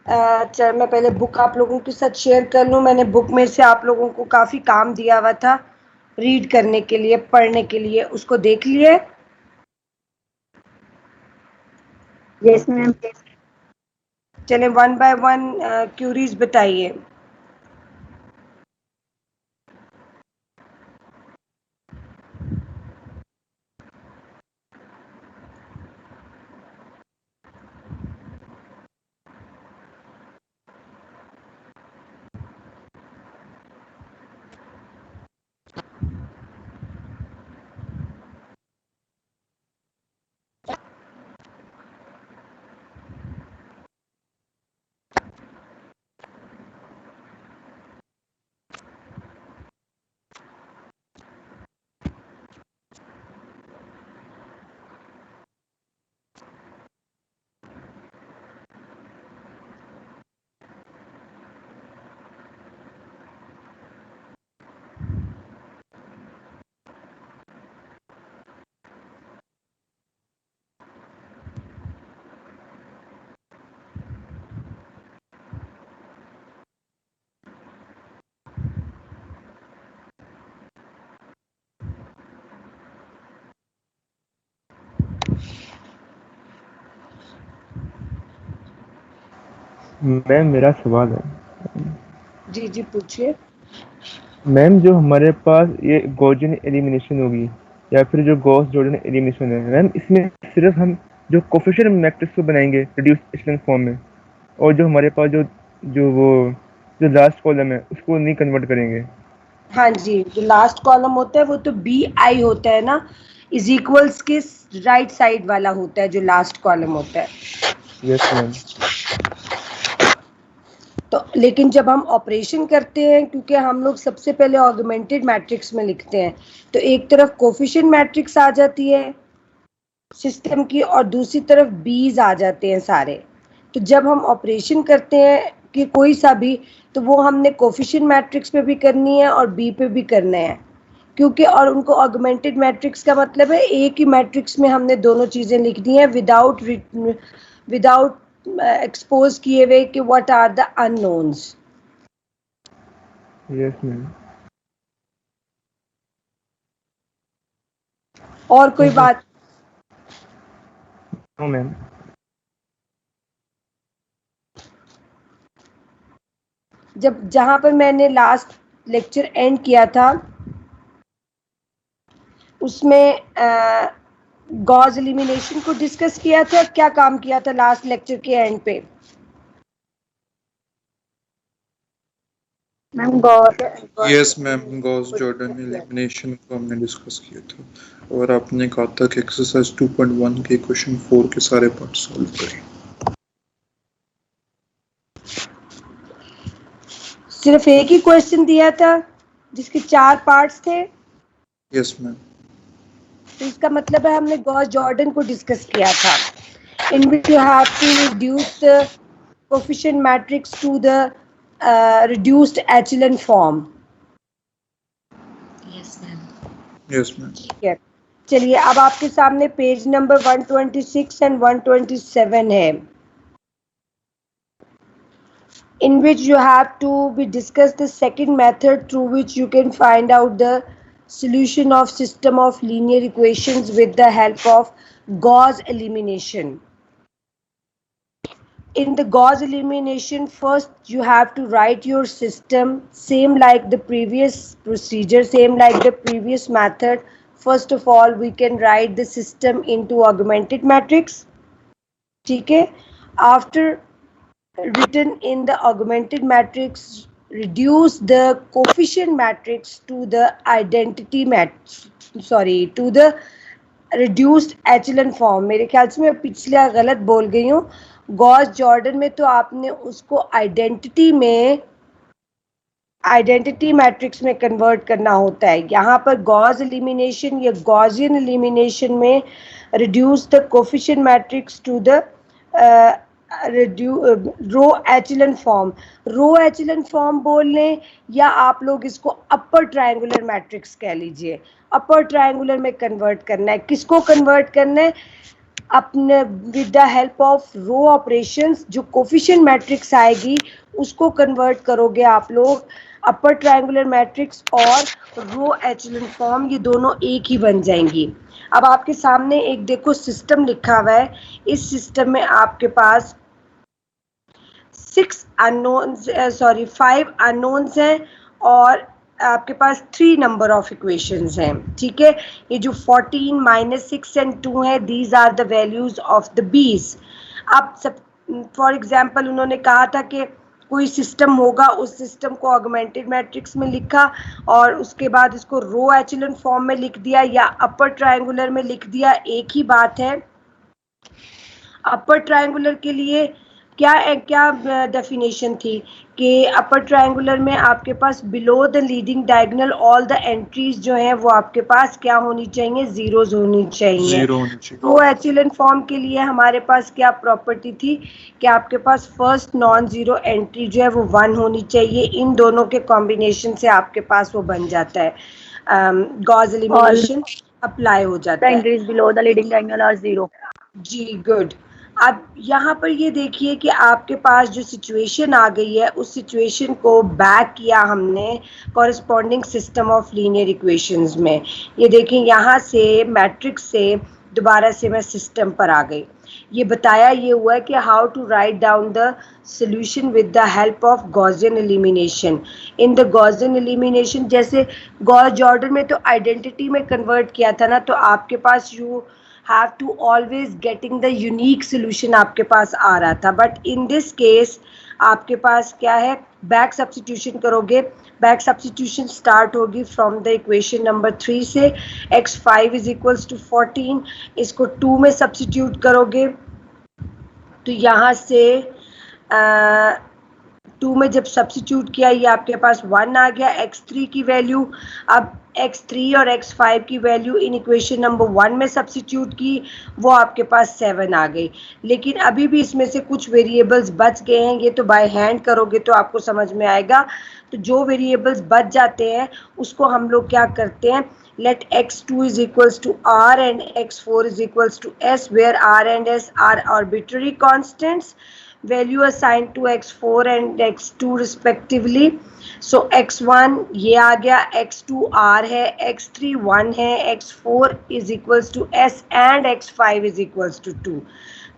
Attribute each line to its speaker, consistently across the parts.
Speaker 1: अच्छा, मैं पहले बुक आप लोगों के साथ शेयर कर लूँ। मैंने बुक में से आप लोगों को काफ़ी काम दिया हुआ था रीड करने के लिए, पढ़ने के लिए, उसको देख लिए?
Speaker 2: Yes ma'am.
Speaker 1: चलें, वन बाय वन क्यूरीज बताइए।
Speaker 3: मैम मेरा सवाल है।
Speaker 1: जी जी, पूछिए।
Speaker 3: मैम जो हमारे पास ये गॉसियन एलिमिनेशन होगी या फिर जो गॉस जॉर्डन एलिमिनेशन है मैम, इसमें सिर्फ हम जो कोफिशिएंट मैट्रिक्स को बनाएंगे रिड्यूस एचेलॉन फॉर्म में, और जो हमारे पास जो जो वो जो लास्ट कॉलम है उसको नहीं कन्वर्ट करेंगे।
Speaker 1: हाँ जी, जो लास्ट कॉलम होता है वो तो बी आई होता है ना, इज इक्वल्स के राइट साइड वाला होता है जो लास्ट कॉलम होता है।
Speaker 3: Yes ma'am.
Speaker 1: तो लेकिन जब हम ऑपरेशन करते हैं, क्योंकि हम लोग सबसे पहले ऑगमेंटेड मैट्रिक्स में लिखते हैं, तो एक तरफ कोफिशिएंट मैट्रिक्स आ जाती है सिस्टम की और दूसरी तरफ बीज आ जाते हैं सारे। तो जब हम ऑपरेशन करते हैं कि कोई सा भी, तो वो हमने कोफिशिएंट मैट्रिक्स पे भी करनी है और बी पे भी करना है, क्योंकि और उनको ऑगमेंटेड मैट्रिक्स का मतलब है एक ही मैट्रिक्स में हमने दोनों चीज़ें लिखनी है विदाउट एक्सपोज किए हुए कि what are the unknowns.
Speaker 3: Yes ma'am.
Speaker 1: और कोई बात?
Speaker 3: No ma'am.
Speaker 1: जहाँ पर मैंने लास्ट लेक्चर एंड किया था उसमें गॉस एलिमिनेशन को डिस्कस किया था। क्या काम किया था लास्ट लेक्चर के एंड पे?
Speaker 2: Ma'am Gauss.
Speaker 4: Yes ma'am, Gauss Jordan elimination को हमने डिस्कस किया था और आपने कहा था कि एक्सरसाइज 2.1 के क्वेश्चन 4 के सारे पार्ट सॉल्व करें।
Speaker 1: सिर्फ एक ही क्वेश्चन दिया था जिसके 4 पार्ट्स थे?
Speaker 4: Yes ma'am.
Speaker 1: तो इसका मतलब है हमने गॉस जॉर्डन को डिस्कस किया था, in which you have to reduce the coefficient matrix to the reduced echelon form.
Speaker 4: Yes ma'am.
Speaker 1: ठीक है, चलिए अब आपके सामने पेज नंबर 126 एंड 127 है, in which you have to be discuss the second method through which you can find out the solution of system of linear equations with the help of Gauss elimination. In the Gauss elimination, first you have to write your system same like the previous procedure, same like the previous method. First of all, we can write the system into augmented matrix. ठीक है, after written in the augmented matrix, reduce the coefficient matrix to the identity matrix, to the reduced echelon form. मेरे ख्याल से मैं पिछले गलत बोल गई हूँ। गॉस जॉर्डन में तो आपने उसको आइडेंटिटी मैट्रिक्स में कन्वर्ट करना होता है। यहाँ पर गॉस एलिमिनेशन या गॉसियन एलिमिनेशन में reduce the coefficient matrix to the row echelon form. Row echelon form बोल लें या आप लोग इसको अपर ट्रायंगुलर मैट्रिक्स कह लीजिए। अपर ट्रायंगुलर में कन्वर्ट करना है। किसको कन्वर्ट करना है? अपने with the help of row operations जो कोफिशिएंट मैट्रिक्स आएगी उसको कन्वर्ट करोगे आप लोग अपर ट्रायंगुलर मैट्रिक्स और रो एचेलॉन फॉर्म, ये दोनों एक ही बन जाएंगी। अब आपके सामने एक देखो सिस्टम लिखा हुआ है, इस सिस्टम में आपके पास 5 अननोन्स हैं और आपके पास 3 नंबर ऑफ इक्वेशंस हैं, ठीक है। ये जो 14 माइनस 6 एंड 2 है, these are the values of the b's. अब सब फॉर एग्जांपल उन्होंने कहा था कि कोई सिस्टम होगा, उस सिस्टम को ऑगमेंटेड मैट्रिक्स में लिखा और उसके बाद इसको रो एचेलॉन फॉर्म में लिख दिया या अपर ट्रायंगुलर में लिख दिया, एक ही बात है। अपर ट्रायंगुलर के लिए क्या डेफिनेशन थी कि अपर ट्रायंगुलर में आपके पास below the leading diagonal all the entries जो हैं वो आपके पास क्या होनी चाहिए, जीरोज होनी चाहिए।
Speaker 4: जीरो होनी चाहिए।
Speaker 1: रो एचेलॉन फॉर्म के लिए हमारे पास क्या प्रॉपर्टी थी कि आपके पास फर्स्ट नॉन जीरो एंट्री जो है वो 1 होनी चाहिए। इन दोनों के कॉम्बिनेशन से आपके पास वो बन जाता है, गॉस एलिमिनेशन अप्लाई हो जाता है।
Speaker 2: Entries below the leading diagonal are 0।
Speaker 1: जी गुड। अब यहाँ पर ये देखिए कि आपके पास जो सिचुएशन आ गई है उस सिचुएशन को बैक किया हमने corresponding system of linear equations में। ये देखें यहाँ से मैट्रिक्स से दोबारा से मैं सिस्टम पर आ गई। ये बताया ये हुआ है कि how to write down the solution with the help of Gaussian elimination. In the Gaussian elimination जैसे गॉस जॉर्डन में तो आइडेंटिटी में कन्वर्ट किया था ना, तो आपके पास you have to always getting the unique solution आपके पास आ रहा था, बट इन दिस केस आपके पास क्या है, बैक सब्स्टिट्यूशन करोगे। बैक सब्स्टिट्यूशन स्टार्ट होगी फ्रॉम द इक्वेशन नंबर 3 से, x5 इज इक्वल्स टू 14, इसको 2 में सब्स्टिट्यूट करोगे तो यहाँ से 2 में जब सब्स्टिट्यूट किया ये आपके पास 1 आ गया, x3 की वैल्यू। अब x3 और x5 की वैल्यू इन इक्वेशन नंबर 1 में सब्स्टिट्यूट की, वो आपके पास 7 आ गई। लेकिन अभी भी इसमें से कुछ वेरिएबल्स बच गए हैं, ये तो बाय हैंड करोगे तो आपको समझ में आएगा। तो जो वेरिएबल्स बच जाते हैं उसको हम लोग क्या करते हैं, let x2 is equals to r and x4 is equals to s, where r and s are arbitrary constants, value assigned to x4 and x2 respectively. So x1 ये आ गया, x2 r है, x3 1 है, x4 is equals to s and x5 is equals to 2।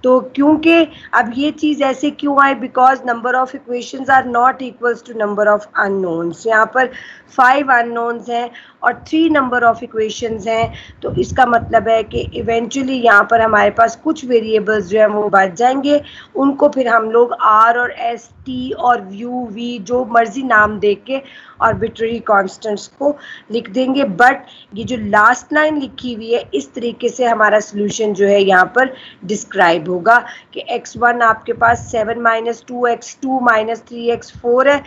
Speaker 1: तो क्योंकि अब ये चीज़ ऐसे क्यों आई, because number of equations are not equals to number of unknowns. यहाँ पर 5 अननोन्स हैं और 3 नंबर ऑफ इक्वेशंस हैं, तो इसका मतलब है कि इवेंचुअली यहाँ पर हमारे पास कुछ वेरिएबल्स जो हैं वो बच जाएंगे। उनको फिर हम लोग आर और एस, टी और यू वी जो मर्जी नाम दे के आर्बिट्ररी कांस्टेंट्स को लिख देंगे। बट ये जो लास्ट लाइन लिखी हुई है इस तरीके से हमारा सोल्यूशन जो है यहाँ पर डिस्क्राइब होगा कि x1 आपके पास 7 माइनस 2 x2 माइनस 3 x4 है,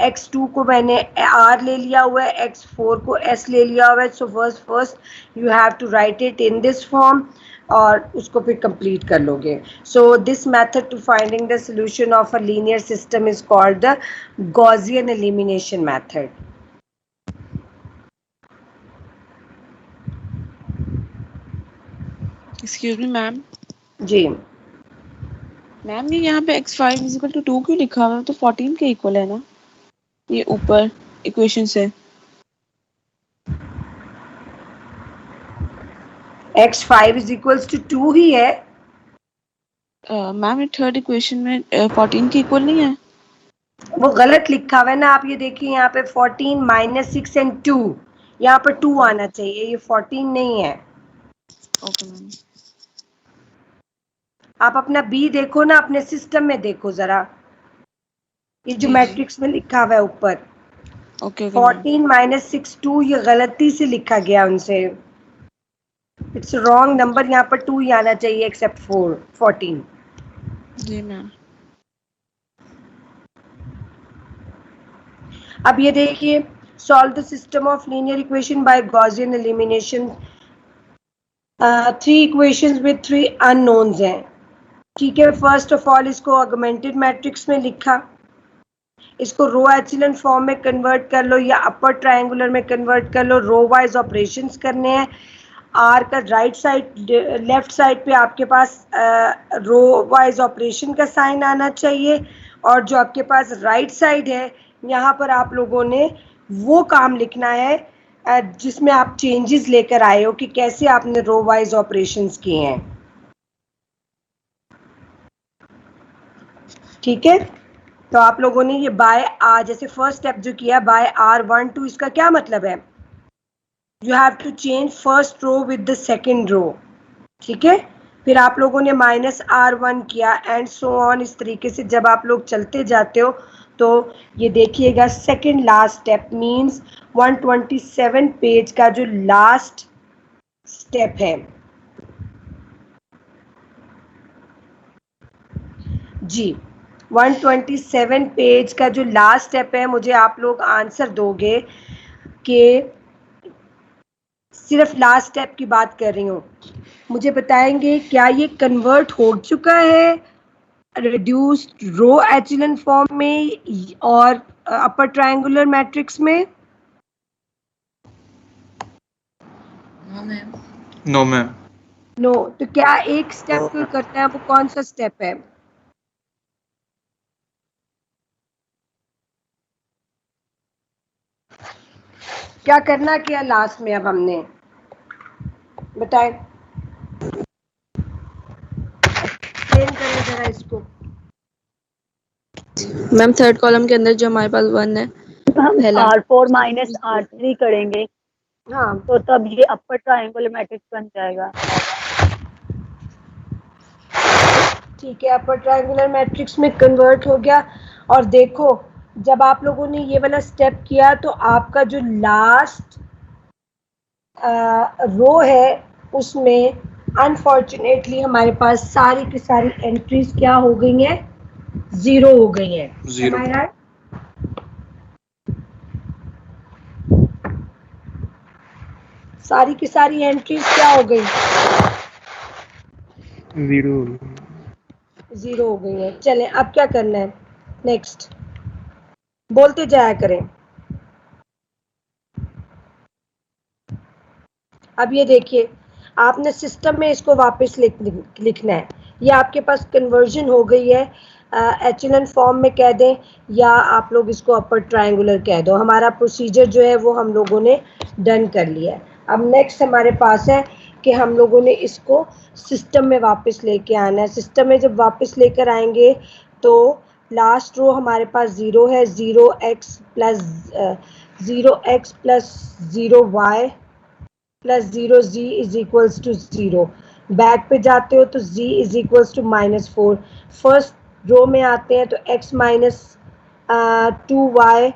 Speaker 1: x2 को मैंने r ले लिया हुआ है, x4 को s ले लिया हुआ है। So first you have to write it in this form और उसको फिर कंप्लीट कर लोगे। So this method to finding the solution of a linear system is called the Gaussian elimination method.
Speaker 5: Excuse me ma'am.
Speaker 1: जी
Speaker 5: ma'am ये यहाँ पे x5 is equal to 2 क्यों लिखा हुआ है? तो 14 के इक्वल है ना, ये ऊपर इक्वेशन से।
Speaker 1: x5 इज इक्वल्स टू 2 ही है।
Speaker 5: मैम ये थर्ड इक्वेशन में 14 के इक्वल नहीं है।
Speaker 1: वो गलत लिखा हुआ है ना, आप ये देखिए यहाँ पे 14 माइनस 6 एंड 2, यहाँ पर 2 आना चाहिए, ये 14 नहीं है।
Speaker 5: Okay ma'am.
Speaker 1: आप अपना बी देखो ना, अपने सिस्टम में देखो जरा, ये जो
Speaker 5: जी,
Speaker 1: मैट्रिक्स में लिखा हुआ है ऊपर
Speaker 5: ओके
Speaker 1: 14 माइनस 6 2, ये गलती से लिखा गया उनसे, इट्स रॉन्ग नंबर, यहाँ पर 2 ही आना चाहिए एक्सेप्ट 14।
Speaker 5: जी मैम।
Speaker 1: अब ये देखिए, solve the system of linear equation by Gaussian elimination. 3 equations with 3 unknowns हैं, ठीक है। फर्स्ट ऑफ ऑल इसको ऑगमेंटेड मैट्रिक्स में लिखा, इसको रो एचेलॉन फॉर्म में कन्वर्ट कर लो या अपर ट्रायंगुलर में कन्वर्ट कर लो, रो वाइज ऑपरेशंस करने हैं। आर का राइट साइड लेफ्ट साइड पे आपके पास रो वाइज ऑपरेशन का साइन आना चाहिए, और जो आपके पास राइट साइड है यहाँ पर आप लोगों ने वो काम लिखना है जिसमें आप चेंजेस लेकर आए हो कि कैसे आपने रो वाइज ऑपरेशंस किए हैं। ठीक है, तो आप लोगों ने ये बाय आर, जैसे फर्स्ट स्टेप जो किया बाय R12, इसका क्या मतलब है? You have to change first row with the second row. ठीक है, फिर आप लोगों ने -R1 किया एंड सो ऑन। इस तरीके से जब आप लोग चलते जाते हो तो ये देखिएगा second last step means 127 page का जो लास्ट स्टेप है जी, 127 पेज का जो लास्ट स्टेप है, मुझे आप लोग आंसर दोगे कि सिर्फ लास्ट स्टेप की बात कर रही हूँ, मुझे बताएंगे क्या ये कन्वर्ट हो चुका है रिड्यूस्ड रो एचेलन फॉर्म में और अपर ट्रायंगुलर मैट्रिक्स में?
Speaker 4: No ma'am.
Speaker 1: नो, तो क्या एक स्टेप कोई करता है, वो कौन सा स्टेप है? क्या करना क्या लास्ट में अब हमने बताएं, एक्सप्लेन करें जरा इसको।
Speaker 5: मैम थर्ड कॉलम के अंदर जो हमारे पास 1 है
Speaker 2: हम
Speaker 5: पहला,
Speaker 2: R4 माइनस R3 करेंगे
Speaker 1: हाँ,
Speaker 2: तो तब ये अपर ट्रायंगुलर मैट्रिक्स बन जाएगा।
Speaker 1: ठीक है, अपर ट्रायंगुलर मैट्रिक्स में कन्वर्ट हो गया। और देखो जब आप लोगों ने ये वाला स्टेप किया तो आपका जो लास्ट रो है उसमें अनफॉर्चुनेटली हमारे पास सारी की सारी एंट्रीज क्या हो गई हैं, 0 हो गई हैं।
Speaker 4: Zero.
Speaker 1: Am I right? सारी की सारी एंट्रीज क्या हो गई, 0 हो गई है। चलें अब क्या करना है, नेक्स्ट बोलते जाया करें। अब ये देखिए आपने सिस्टम में इसको वापस लिखना है। ये आपके पास कन्वर्जन हो गई है, एचेलन फॉर्म में कह दें या आप लोग इसको अपर ट्रायंगुलर कह दो। हमारा प्रोसीजर जो है वो हम लोगों ने डन कर लिया है। अब नेक्स्ट हमारे पास है कि हम लोगों ने इसको सिस्टम में वापस लेके आना है। सिस्टम में जब वापस लेकर आएंगे तो लास्ट रो हमारे पास 0 है, 0x plus 0y plus 0 z is equals to 0। Back पे जाते हो तो z is equals to -4। First row में आते हैं तो x minus 2y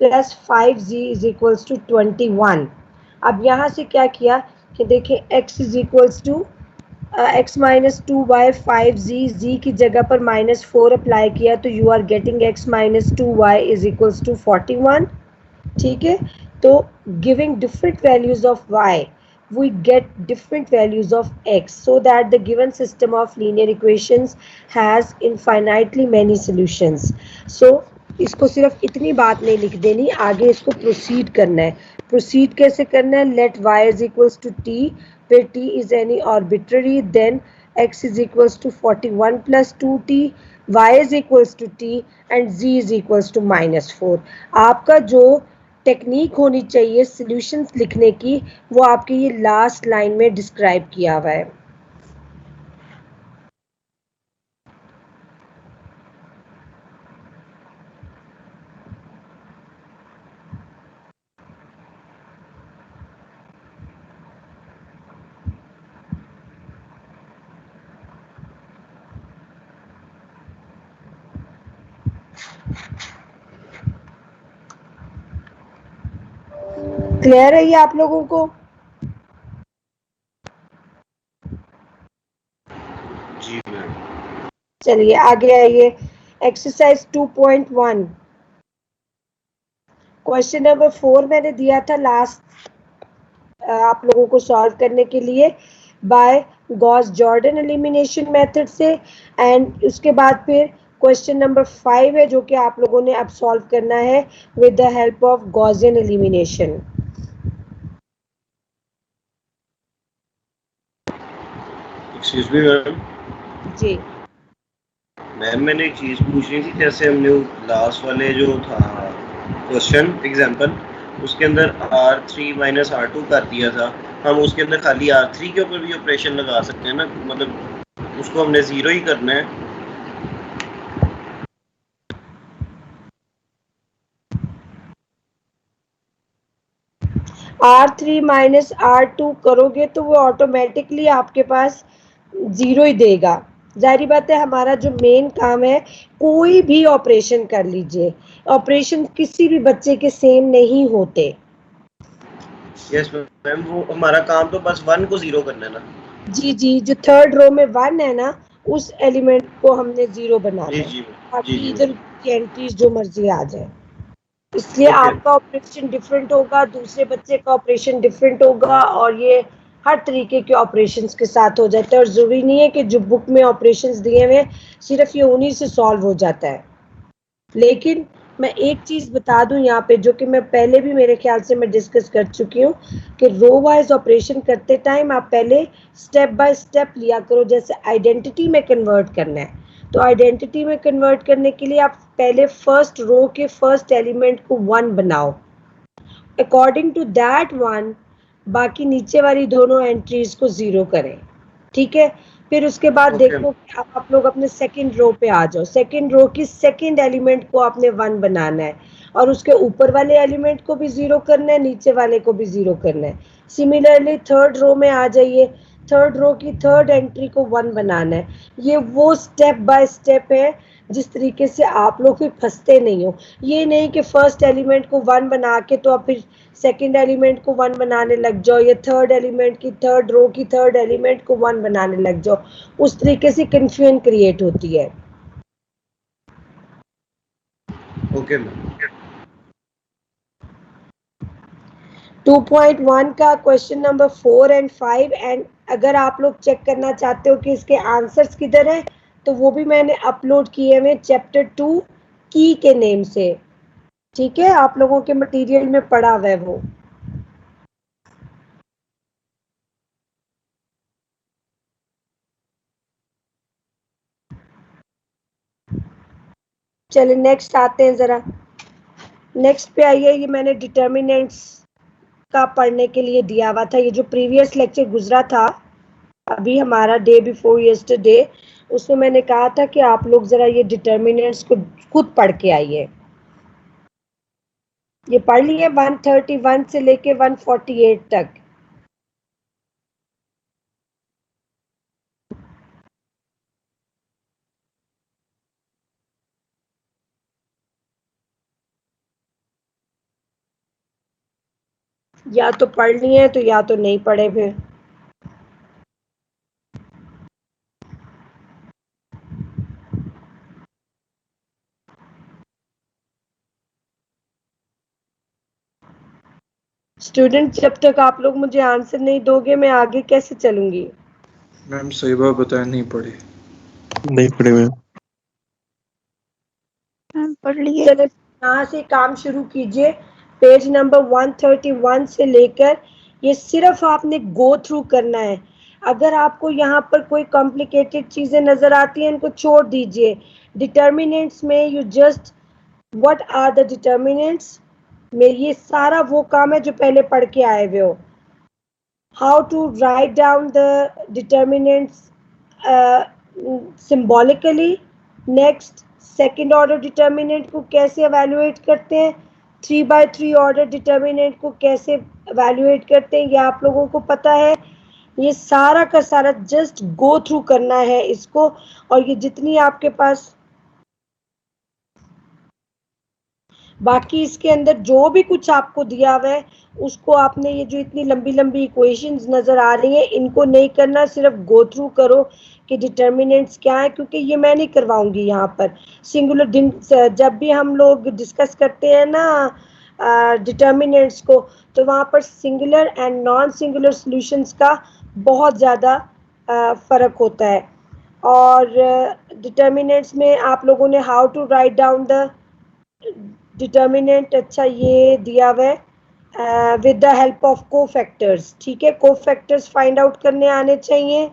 Speaker 1: plus 5z is equals to 21। अब यहाँ से क्या किया कि देखें x is equals to x minus 2y 5z, z की जगह पर -4 अप्लाई किया तो you are getting x minus 2y is equals to 41। ठीक है, तो giving different values of y we get different values of x so that the given system of linear equations has infinitely many solutions. So इसको सिर्फ इतनी बात नहीं लिख देनी, आगे इसको प्रोसीड करना है। प्रोसीड कैसे करना है, late y is equals to t, where t is any arbitrary, then x is equals to 41 plus 2t, y is equals to t and z is equals to -4। आपका जो टेक्निक होनी चाहिए solutions लिखने की वो आपके ये लास्ट लाइन में डिस्क्राइब किया हुआ है। क्लियर है ये आप लोगों को?
Speaker 6: जी मैम।
Speaker 1: चलिए आगे आइए, एक्सरसाइज 2.1 क्वेश्चन नंबर 4 मैंने दिया था लास्ट आप लोगों को सॉल्व करने के लिए by Gauss Jordan elimination method से, एंड उसके बाद फिर क्वेश्चन नंबर 5 है जो कि आप लोगों ने अब सॉल्व करना है with the help of Gaussian elimination.
Speaker 6: Excuse me ma'am.
Speaker 1: जी
Speaker 6: मैम मैंने एक चीज पूछनी थी, जैसे हमने लास्ट वाले जो था क्वेश्चन एग्जांपल, उसके अंदर R3 माइनस R2 कर दिया था, हम उसके अंदर खाली R3 के ऊपर भी ऑपरेशन लगा सकते हैं ना, मतलब उसको हमने 0 ही करना है।
Speaker 1: R3 माइनस R2 करोगे तो वो ऑटोमेटिकली आपके पास 0 ही देगा। जाहिर बात है, हमारा जो मेन काम है, कोई भी ऑपरेशन कर लीजिए, ऑपरेशन किसी भी बच्चे के सेम नहीं होते।
Speaker 6: यस मैम, वो हमारा काम तो बस 1 को 0 करना है ना।
Speaker 1: जी जी, जो थर्ड रो में 1 है ना, उस एलिमेंट को हमने 0 बनाना
Speaker 6: जी
Speaker 1: है,
Speaker 6: जी
Speaker 1: बाकी
Speaker 6: जी
Speaker 1: इधर की एंट्रीज जो मर्जी आ जाए। इसलिए
Speaker 6: ओके।
Speaker 1: आपका ऑपरेशन डिफरेंट होगा, दूसरे बच्चे का ऑपरेशन डिफरेंट होगा, और ये हर तरीके के ऑपरेशंस के साथ हो जाता है। और ज़रूरी नहीं है कि जो बुक में ऑपरेशंस दिए हुए सिर्फ ये उन्हीं से सॉल्व हो जाता है। लेकिन मैं एक चीज़ बता दूं यहाँ पे, जो कि मैं पहले भी मेरे ख्याल से मैं डिस्कस कर चुकी हूँ, कि रो वाइज ऑपरेशन करते टाइम आप पहले स्टेप बाय स्टेप लिया करो। जैसे आइडेंटिटी में कन्वर्ट करना है, तो आइडेंटिटी में कन्वर्ट करने के लिए आप पहले फर्स्ट रो के फर्स्ट एलिमेंट को 1 बनाओ, अकॉर्डिंग टू दैट 1 बाकी नीचे वाली दोनों एंट्रीज को 0 करें। ठीक है, फिर उसके बाद
Speaker 6: ओके
Speaker 1: देखो कि आप लोग अपने सेकंड रो पे आ जाओ। सेकंड रो की सेकंड एलिमेंट को आपने 1 बनाना है, और उसके ऊपर वाले एलिमेंट को भी 0 करना है, नीचे वाले को भी 0 करना है। सिमिलरली थर्ड रो में आ जाइए, थर्ड रो की थर्ड एंट्री को 1 बनाना है। ये वो स्टेप बाय स्टेप है जिस तरीके से आप लोग भी फंसते नहीं हो। ये नहीं कि फर्स्ट एलिमेंट को 1 बना के तो आप फिर सेकंड एलिमेंट को 1 बनाने लग जाओ, या थर्ड एलिमेंट की थर्ड रो की थर्ड एलिमेंट को 1 बनाने लग जाओ। उस तरीके से कंफ्यूजन क्रिएट होती है।
Speaker 6: Okay ma'am.
Speaker 1: 2.1 का क्वेश्चन नंबर 4 एंड 5, एंड अगर आप लोग चेक करना चाहते हो कि इसके आंसर्स किधर हैं, तो वो भी मैंने अपलोड किए हुए चैप्टर 2 की के नेम से। ठीक है, आप लोगों के मटेरियल में पड़ा हुआ है वो। चलिए नेक्स्ट आते हैं ज़रा। नेक्स्ट पे आइए, ये मैंने डिटर्मिनेंट्स का पढ़ने के लिए दिया हुआ था। ये जो प्रीवियस लेक्चर गुजरा था अभी हमारा डे बिफोर यस्टरडे, उसमें मैंने कहा था कि आप लोग ज़रा ये डिटर्मिनेंट्स को खुद पढ़ के आइए। ये पढ़ लिए 131 से लेके 148 तक। या तो पढ़ लिए तो या तो नहीं पढ़े फिर। स्टूडेंट, जब तक आप लोग मुझे आंसर नहीं दोगे मैं आगे कैसे चलूंगी?
Speaker 4: मैम सही बात बताया, नहीं पढ़ी।
Speaker 3: नहीं पढ़े मैम।
Speaker 5: मैम पढ़ लिए।
Speaker 1: चले यहाँ से काम शुरू कीजिए। पेज नंबर 131 से लेकर ये सिर्फ आपने गो थ्रू करना है। अगर आपको यहाँ पर कोई कॉम्प्लिकेटेड चीजें नजर आती हैं, इनको छोड़ दीजिए। डिटर्मिनेंट्स में you just what are the determinants में ये सारा वो काम है जो पहले पढ़ के आए हुए हो। How to write down the determinants symbolically. Next, second order determinant को कैसे एवेल्युएट करते हैं, 3/3 ऑर्डर डिटर्मिनेंट को कैसे एवेल्युएट करते हैं, ये आप लोगों को पता है। ये सारा का सारा जस्ट गो थ्रू करना है इसको। और ये जितनी आपके पास बाकी इसके अंदर जो भी कुछ आपको दिया हुआ है उसको आपने, ये जो इतनी लंबी लंबी इक्वेशंस नजर आ रही हैं इनको नहीं करना, सिर्फ गो थ्रू करो कि डिटर्मिनेंट्स क्या है, क्योंकि ये मैं नहीं करवाऊंगी यहाँ पर। सिंगुलर जब भी हम लोग डिस्कस करते हैं ना डिटर्मिनेंट्स को, तो वहाँ पर singular and non singular solutions का बहुत ज़्यादा फ़र्क होता है। और डिटर्मिनेंट्स में आप लोगों ने how to write down the determinant, अच्छा ये दिया हुआ है with the help of cofactors. ठीक है, कोफैक्टर्स फाइंड आउट करने आने चाहिए।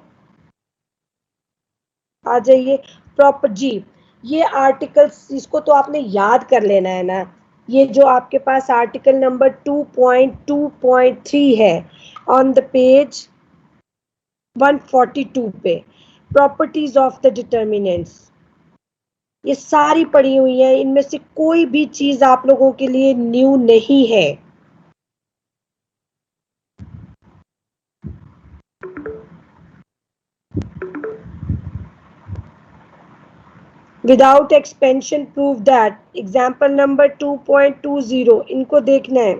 Speaker 1: आ जाइए प्रॉपर जी। ये आर्टिकल्स, इसको तो आपने याद कर लेना है ना। ये जो आपके पास आर्टिकल नंबर 2.2.3 है ऑन द पेज 142 पे, प्रॉपर्टीज ऑफ द डिटर्मिनेंट्स, ये सारी पड़ी हुई है। इनमें से कोई भी चीज आप लोगों के लिए न्यू नहीं है। Without expansion prove that, example number 2.20, इनको देखना है।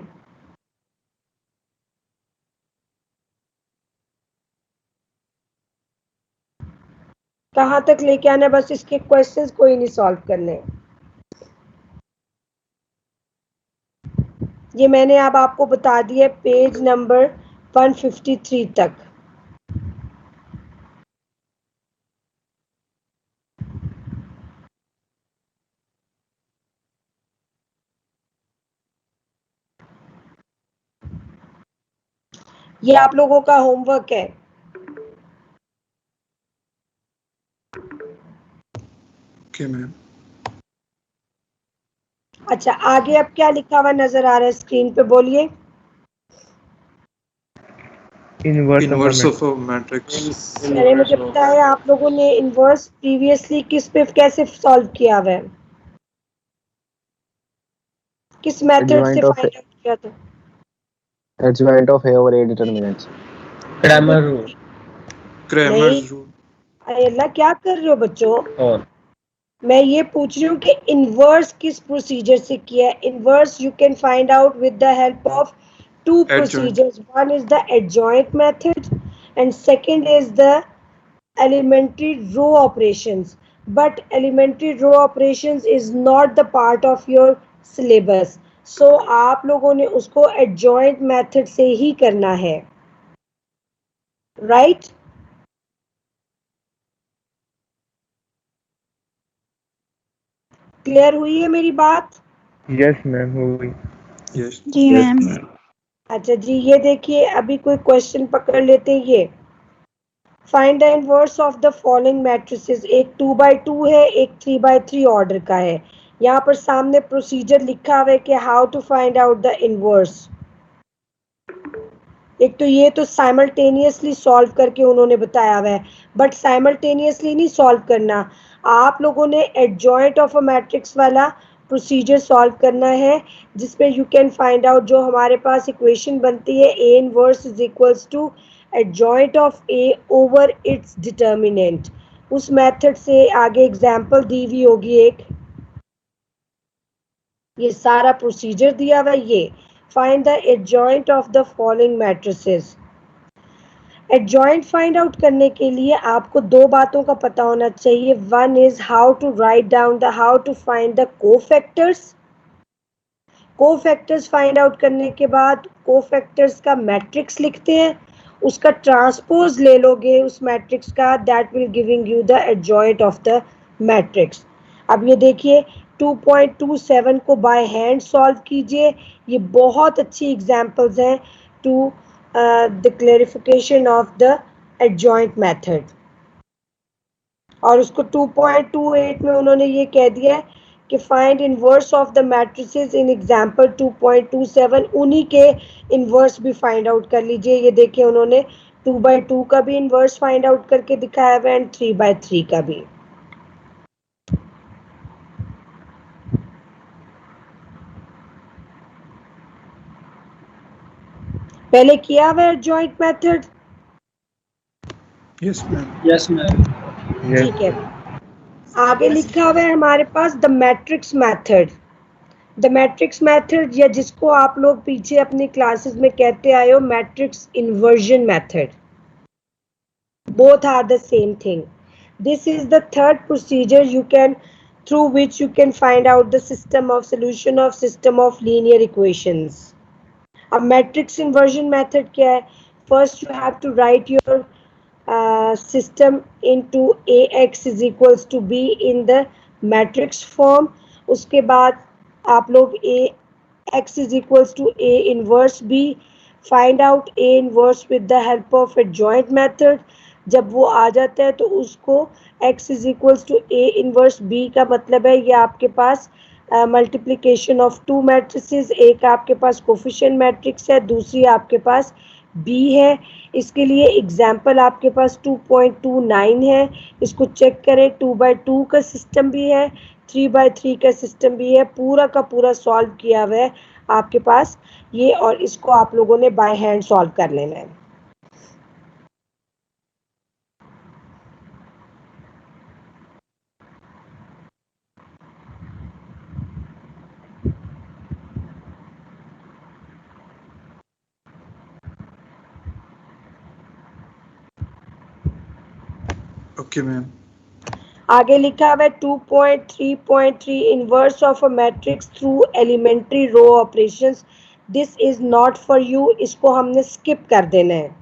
Speaker 1: कहाँ तक लेके आना है, बस इसके क्वेश्चंस कोई नहीं सॉल्व करने। ये मैंने अब आपको बता दिया पेज नंबर 153 तक। ये आप लोगों का होमवर्क है।
Speaker 4: Okay ma'am.
Speaker 1: अच्छा, आगे अब क्या लिखा हुआ नजर आ रहा है स्क्रीन पे, बोलिए।
Speaker 4: Inverse of a matrix.
Speaker 1: अरे मुझे पता है आप लोगों ने इनवर्स प्रीवियसली किस पे कैसे सॉल्व किया हुआ है, किस मेथड से
Speaker 7: adjoint of
Speaker 1: फाइंड आउट किया था?
Speaker 7: adjoint of A over A determinants.
Speaker 8: Cramer rule.
Speaker 4: Cramer's rule.
Speaker 1: अरे अल्लाह, क्या कर रहे हो बच्चों?
Speaker 8: और
Speaker 1: मैं ये पूछ रही हूँ कि इनवर्स किस प्रोसीजर से किया है। Inverse you can find out with the help of two
Speaker 4: Adjoint.
Speaker 1: procedures. One is the adjoint method and second is the elementary row operations. But elementary row operations is not the part of your syllabus. So आप लोगों ने उसको adjoint method से ही करना है, right? Clear हुई है मेरी बात?
Speaker 3: यस मैम, हो गई।
Speaker 4: यस।
Speaker 2: जी मैम।
Speaker 1: अच्छा जी, ये देखिए अभी कोई क्वेश्चन पकड़ लेते हैं। ये find the inverse of the following matrices. एक 2x2 है, एक 3x3 ऑर्डर का है। यहाँ पर सामने प्रोसीजर लिखा हुआ है कि how to find out the inverse. एक तो ये तो साइमल्टेनियसली सॉल्व करके उन्होंने बताया हुआ है, बट साइमल्टेनियसली नहीं सॉल्व करना, आप लोगों ने एडजॉइंट ऑफ अ मैट्रिक्स वाला प्रोसीजर सॉल्व करना है, जिसमें यू कैन फाइंड आउट जो हमारे पास इक्वेशन बनती है A inverse is equals to adjoint of A over its determinant. उस मेथड से आगे एग्जाम्पल दी हुई होगी एक, ये सारा प्रोसीजर दिया हुआ है। ये find the adjoint of the following matrices. Adjoint find out करने के लिए आपको दो बातों का पता होना चाहिए। One is how to write down the, how to find the cofactors. Cofactors find out करने के बाद कोफैक्टर्स का मैट्रिक्स लिखते हैं, उसका ट्रांसपोज ले लोगे उस मैट्रिक्स का, that will giving you the adjoint of the matrix. अब ये देखिए 2.27 को बाय हैंड सॉल्व कीजिए। ये बहुत अच्छी एग्जांपल्स हैं to the clarification of the adjoint method. और उसको 2.28 में उन्होंने ये कह दिया है कि find inverse of the matrices in example 2.27, उन्हीं के इनवर्स भी फाइंड आउट कर लीजिए। ये देखिए उन्होंने 2x2 का भी इनवर्स फाइंड आउट करके दिखाया है एंड 3x3 का भी। पहले किया हुआ है joint method?
Speaker 4: Yes ma'am.
Speaker 8: Yes ma'am.
Speaker 1: ठीक है। आगे लिखा हुआ है हमारे पास the matrix method. The matrix method, या जिसको आप लोग पीछे अपनी क्लासेस में कहते आए हो matrix inversion method, both are the same thing. This is the third procedure you can, through which you can find out the system of solution of system of linear equations. अब matrix inversion method क्या है? First you have to write your system into ax is equals to b in the matrix form. उसके बाद आप लोग ax is equals to a inverse b, find out a inverse with the help of adjoint method. जब वो आ जाता है तो उसको x is equals to a inverse b का मतलब है ये आपके पास मल्टीप्लिकेशन ऑफ टू मैट्रिसेस, एक आपके पास कोफिशिएंट मैट्रिक्स है, दूसरी आपके पास b है। इसके लिए एग्जाम्पल आपके पास 2.29 है, इसको चेक करें। 2/2 का सिस्टम भी है, 3/3 का सिस्टम भी है, पूरा का पूरा सॉल्व किया हुआ है आपके पास ये, और इसको आप लोगों ने बाय हैंड सॉल्व कर लेना है।
Speaker 4: Okay ma'am.
Speaker 1: आगे लिखा हुआ है 2.3.3 inverse of a matrix through elementary row operations, this is not for you, इसको हमने स्किप कर देना है।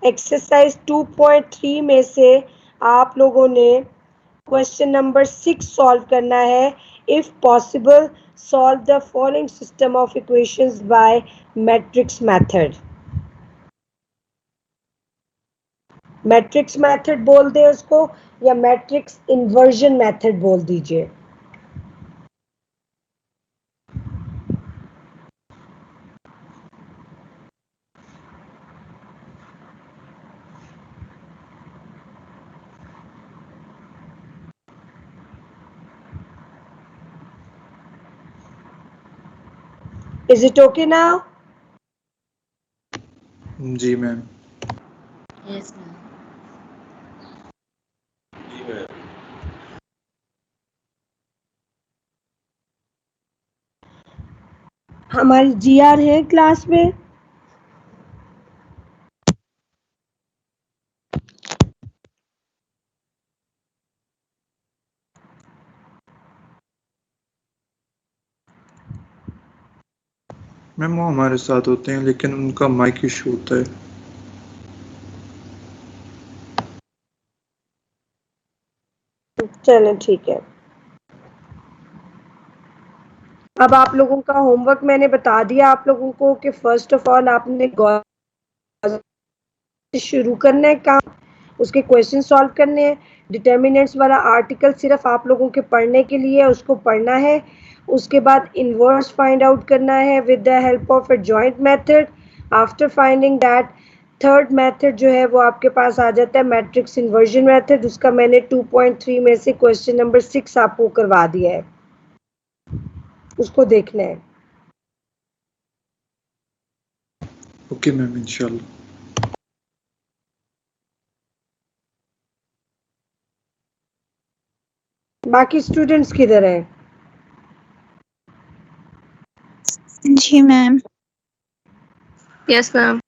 Speaker 1: एक्सरसाइज 2.3 में से आप लोगों ने क्वेश्चन नंबर 6 सॉल्व करना है। If possible solve the following system of equations bye matrix method. Matrix method बोल दे उसको या मैट्रिक्स इन्वर्जन मेथड बोल दीजिए। Is it okay now?
Speaker 4: जी मैम।
Speaker 5: Yes, ma'am.
Speaker 6: जी मैम।
Speaker 1: हमारी जीआर है क्लास में?
Speaker 4: मैम वो हमारे साथ होते हैं लेकिन उनका माइक इशू होता है।
Speaker 1: चलें ठीक है। अब आप लोगों का होमवर्क मैंने बता दिया आप लोगों को कि फर्स्ट ऑफ ऑल आपने शुरू करना है काम, उसके क्वेश्चन सॉल्व करने हैं। डिटर्मिनेंट्स वाला आर्टिकल सिर्फ आप लोगों के पढ़ने के लिए, उसको पढ़ना है। उसके बाद इनवर्स फाइंड आउट करना है with the help of a joint method. After finding that third method जो है वो आपके पास आ जाता है मैट्रिक्स इन्वर्जन मेथड, उसका मैंने 2.3 में से क्वेश्चन नंबर 6 आपको करवा दिया है, उसको देखना है।
Speaker 4: ओके मैम इंशाल्लाह।
Speaker 1: बाकी स्टूडेंट्स किधर हैं?
Speaker 9: जी ma'am.
Speaker 10: Yes ma'am.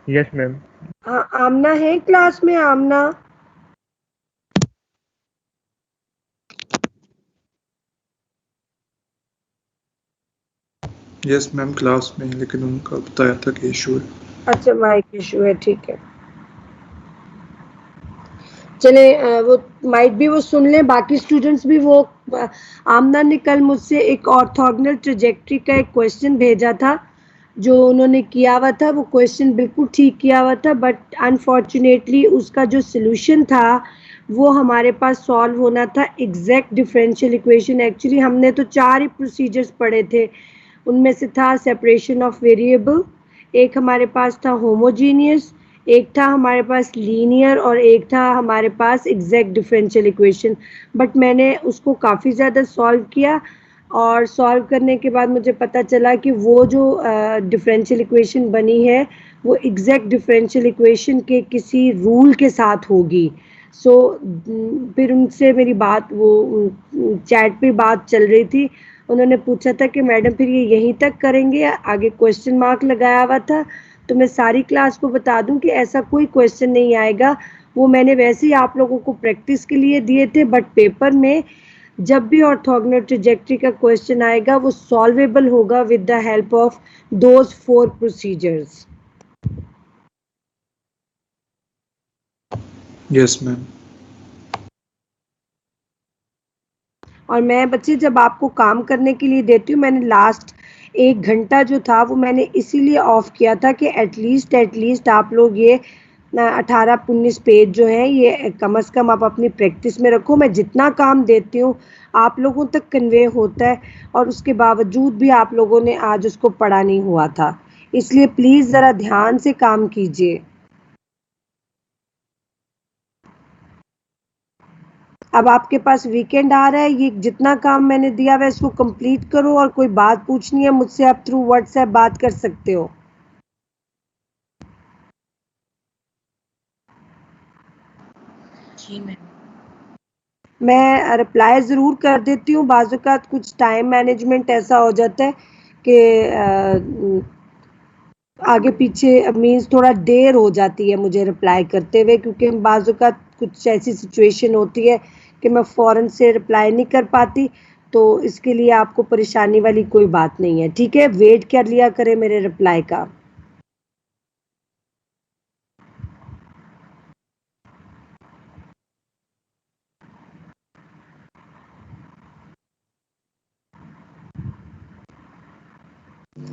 Speaker 3: Yes ma'am.
Speaker 1: हाँ, आमना है क्लास में? आमना
Speaker 4: यस मैम क्लास में, लेकिन उनका बताया था कि इशू है।
Speaker 1: अच्छा, माइक इशू है, ठीक है। चले वो माइट भी वो सुन लें, बाकी स्टूडेंट्स भी वो आमना ने कल मुझसे एक ऑर्थोगोनल ट्रेजेक्टरी का एक क्वेश्चन भेजा था जो उन्होंने किया हुआ था, वो क्वेश्चन बिल्कुल ठीक किया हुआ था, बट अनफॉर्चुनेटली उसका जो सॉल्यूशन था वो हमारे पास सॉल्व होना था एग्जैक्ट डिफरेंशियल इक्वेशन। एक्चुअली हमने तो 4 ही प्रोसीजर्स पढ़े थे, उनमें से था सेपरेशन ऑफ वेरिएबल, एक हमारे पास था होमोजीनियस, एक था हमारे पास लीनियर, और एक था हमारे पास एग्जैक्ट डिफरेंशियल इक्वेशन। बट मैंने उसको काफ़ी ज़्यादा सॉल्व किया और सॉल्व करने के बाद मुझे पता चला कि वो जो डिफरेंशियल इक्वेशन बनी है वो एग्जैक्ट डिफरेंशियल इक्वेशन के किसी रूल के साथ होगी। सो फिर उनसे मेरी बात वो चैट पे बात चल रही थी, उन्होंने पूछा था कि मैडम फिर ये यहीं तक करेंगे, आगे क्वेश्चन मार्क लगाया हुआ था। तो मैं सारी क्लास को बता दूं कि ऐसा कोई क्वेश्चन नहीं आएगा, वो मैंने वैसे ही आप लोगों को प्रैक्टिस के लिए दिए थे, बट पेपर में जब भी ऑर्थोगोनल ट्रेजेक्टरी का क्वेश्चन आएगा वो सॉल्वेबल होगा with the help of those 4 procedures.
Speaker 4: Yes ma'am.
Speaker 1: और मैं बच्चे जब आपको काम करने के लिए देती हूँ, मैंने लास्ट 1 घंटा जो था वो मैंने इसीलिए ऑफ किया था कि एटलीस्ट आप लोग ये 18-19 पेज जो है ये कम से कम आप अपनी प्रैक्टिस में रखो। मैं जितना काम देती हूँ आप लोगों तक कन्वे होता है, और उसके बावजूद भी आप लोगों ने आज उसको पढ़ा नहीं हुआ था, इसलिए प्लीज़ ज़रा ध्यान से काम कीजिए। अब आपके पास वीकेंड आ रहा है, ये जितना काम मैंने दिया हुआ है इसको कंप्लीट करो, और कोई बात पूछनी है मुझसे आप थ्रू व्हाट्सएप बात कर सकते हो।
Speaker 5: जी मैम।
Speaker 1: मैं रिप्लाई ज़रूर कर देती हूँ, बाज़ औक़ात कुछ टाइम मैनेजमेंट ऐसा हो जाता है कि आगे पीछे मीन्स थोड़ा देर हो जाती है मुझे रिप्लाई करते हुए, क्योंकि बाज़ औक़ात कुछ ऐसी सिचुएशन होती है कि मैं फ़ौरन से रिप्लाई नहीं कर पाती, तो इसके लिए आपको परेशानी वाली कोई बात नहीं है, ठीक है? वेट कर लिया करें मेरे रिप्लाई का।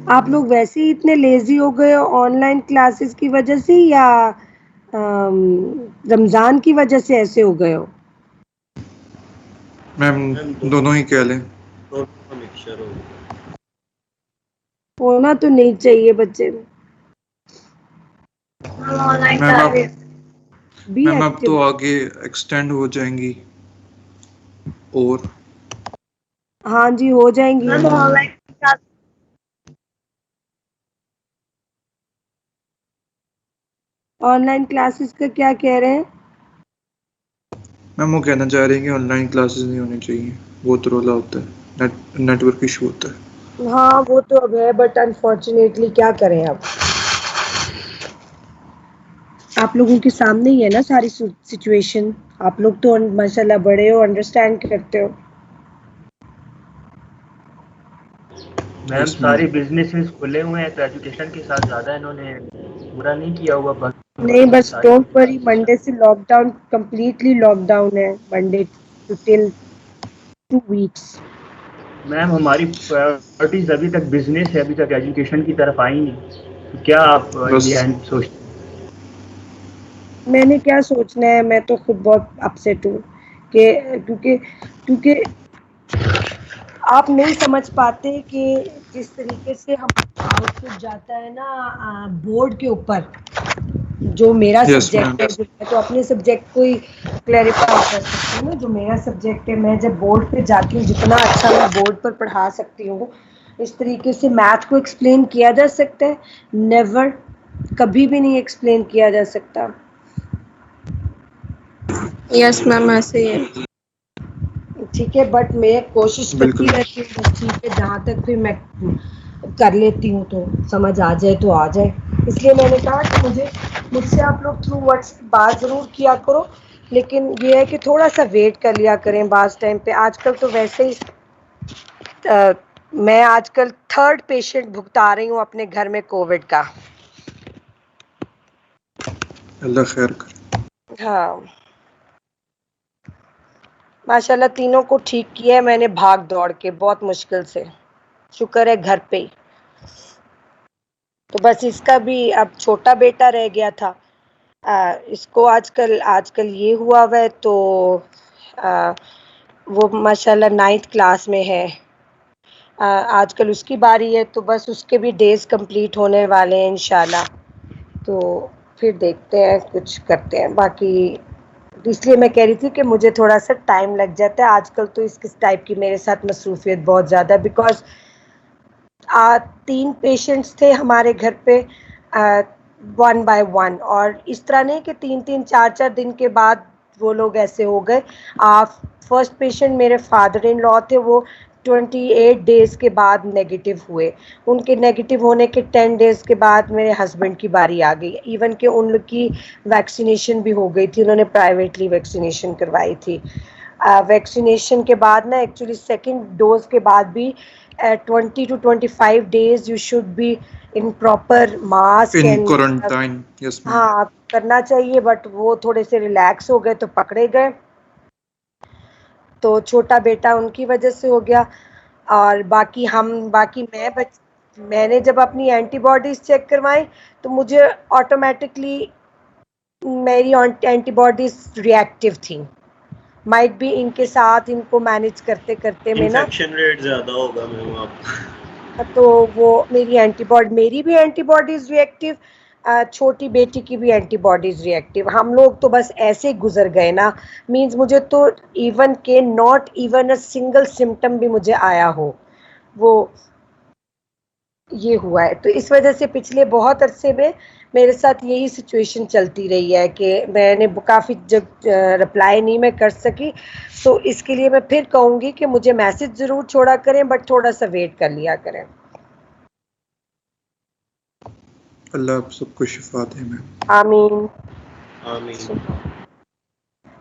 Speaker 1: आप लोग वैसे ही इतने लेज़ी हो गए हो ऑनलाइन क्लासेस की वजह से, या रमज़ान की वजह से ऐसे हो गए हो?
Speaker 4: मैम दोनों ही कह लें।
Speaker 6: दोनों मिक्सचर हो गया।
Speaker 1: होना तो नहीं चाहिए बच्चे भी
Speaker 4: मैम अब तो
Speaker 1: एक्टिव।
Speaker 4: आगे एक्सटेंड हो जाएंगी और
Speaker 1: हाँ जी, हो जाएंगी। ऑनलाइन क्लासेस का क्या कह रहे हैं?
Speaker 4: मैम वो कहना चाह रही हैं कि ऑनलाइन क्लासेस नहीं होनी चाहिए, बहुत रोला होता है, नेटवर्क इशू होता है।
Speaker 1: हाँ वो तो अब है, बट अनफॉर्चुनेटली क्या करें अब, आप लोगों के सामने ही है ना सारी सिचुएशन, आप लोग तो माशाल्लाह बड़े हो, अंडरस्टैंड करते हो।
Speaker 8: मैम सारी बिजनेसेस खुले हुए हैं तो एजुकेशन के साथ ज़्यादा इन्होंने बुरा नहीं किया हुआ, बस
Speaker 1: नहीं बस डोंट वरी, मंडे से लॉकडाउन कंप्लीटली लॉकडाउन है, Monday to till 2 weeks.
Speaker 8: Ma'am हमारी प्रायोरिटीज अभी तक बिजनेस है, अभी तक एजुकेशन की तरफ आई नहीं, तो क्या आप
Speaker 4: बस
Speaker 8: ये सोचते
Speaker 1: मैंने क्या सोचना है, मैं तो खुद बहुत अपसेट हूँ कि क्योंकि आप नहीं समझ पाते कि जिस तरीके से हम आउटपुट जाता है ना बोर्ड के ऊपर, जो मेरा
Speaker 4: यस
Speaker 1: सब्जेक्ट है,
Speaker 4: मैम।
Speaker 1: जो मैं तो अपने सब्जेक्ट को ही क्लैरिफाई कर सकती हूँ ना, जो मेरा सब्जेक्ट है, मैं जब बोर्ड पे जाती हूँ जितना अच्छा मैं बोर्ड पर पढ़ा सकती हूँ, इस तरीके से मैथ को एक्सप्लेन किया जा सकता है? नेवर, कभी भी नहीं एक्सप्लेन किया जा सकता।
Speaker 10: यस मैम, ऐसे ही है।
Speaker 1: ठीक है, बट मैं कोशिश करती
Speaker 4: बिल्कुल।
Speaker 1: रहती हूँ बस, ठीक है, जहाँ तक फिर मैं कर लेती हूँ तो समझ आ जाए तो आ जाए, इसलिए मैंने कहा कि मुझसे आप लोग थ्रू व्हाट्सएप बात ज़रूर किया करो, लेकिन ये है कि थोड़ा सा वेट कर लिया करें बाज़ टाइम पे। आजकल तो वैसे ही मैं आजकल 3rd पेशेंट भुगता रही हूँ अपने घर में कोविड का।
Speaker 4: अल्लाह खैर करे।
Speaker 1: हाँ माशाल्लाह तीनों को ठीक किया है मैंने भाग दौड़ के, बहुत मुश्किल से, शुक्र है घर पे ही। तो बस इसका भी अब छोटा बेटा रह गया था, इसको आजकल ये हुआ हुआ है, तो वो माशाल्लाह 9th क्लास में है, आजकल उसकी बारी है, तो बस उसके भी डेज़ कंप्लीट होने वाले हैं इंशाल्लाह, तो फिर देखते हैं कुछ करते हैं बाकी। इसलिए मैं कह रही थी कि मुझे थोड़ा सा टाइम लग जाता है आजकल, तो इस टाइप की मेरे साथ मसरूफियत बहुत ज़्यादा, बिकॉज 3 पेशेंट्स थे हमारे घर पे 1 बाय 1, और इस तरह नहीं कि 3-3 4-4 दिन के बाद वो लोग ऐसे हो गए। फर्स्ट पेशेंट मेरे फादर इन लॉ थे, वो 28 डेज़ के बाद नेगेटिव हुए, उनके नेगेटिव होने के 10 डेज़ के बाद मेरे हस्बैंड की बारी आ गई, इवन कि उन लोग की वैक्सीनेशन भी हो गई थी, उन्होंने प्राइवेटली वैक्सीनेशन करवाई थी। वैक्सीनेशन के बाद ना एक्चुअली 2nd डोज के बाद भी 20 to 25 days you should be in proper mask
Speaker 4: In
Speaker 1: and
Speaker 4: quarantine, yes ma'am.
Speaker 1: हाँ करना चाहिए, बट वो थोड़े से रिलैक्स हो गए तो पकड़े गए, तो छोटा बेटा उनकी वजह से हो गया। और बाकी मैंने जब अपनी एंटीबॉडीज चेक करवाई तो मुझे ऑटोमेटिकली मेरी एंटीबॉडीज रिएक्टिव थी। माइट बी इनके साथ इनको मैनेज करते करते में ना,
Speaker 6: इन्फेक्शन रेट ज्यादा होगा मैम आपका।
Speaker 1: तो वो मेरी भी एंटीबॉडीज रिएक्टिव, छोटी बेटी की भी एंटीबॉडीज रिएक्टिव। हम लोग तो बस ऐसे गुजर गए ना, मींस मुझे तो इवन के not even a single symptom भी मुझे आया हो, वो ये हुआ है। तो इस वजह से पिछले बहुत अरसे में मेरे साथ यही सिचुएशन चलती रही है कि मैंने काफ़ी जब रिप्लाई नहीं मैं कर सकी, तो इसके लिए मैं फिर कहूँगी कि मुझे मैसेज ज़रूर छोड़ा करें, बट थोड़ा सा वेट कर लिया करें।
Speaker 4: अल्लाह आप सबको शिफा दे मैम।
Speaker 1: आमीन
Speaker 6: आमीन।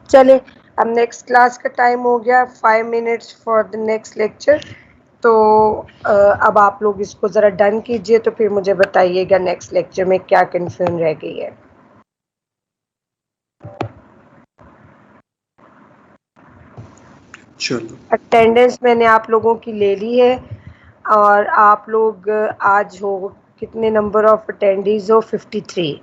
Speaker 1: चले, अब नेक्स्ट क्लास का टाइम हो गया, 5 minutes for the next lecture. तो अब आप लोग इसको ज़रा डन कीजिए, तो फिर मुझे बताइएगा नेक्स्ट लेक्चर में क्या कंफ्यूजन रह गई है।
Speaker 4: चलो
Speaker 1: अटेंडेंस मैंने आप लोगों की ले ली है, और आप लोग आज हो कितने नंबर ऑफ अटेंडीज हो? 53।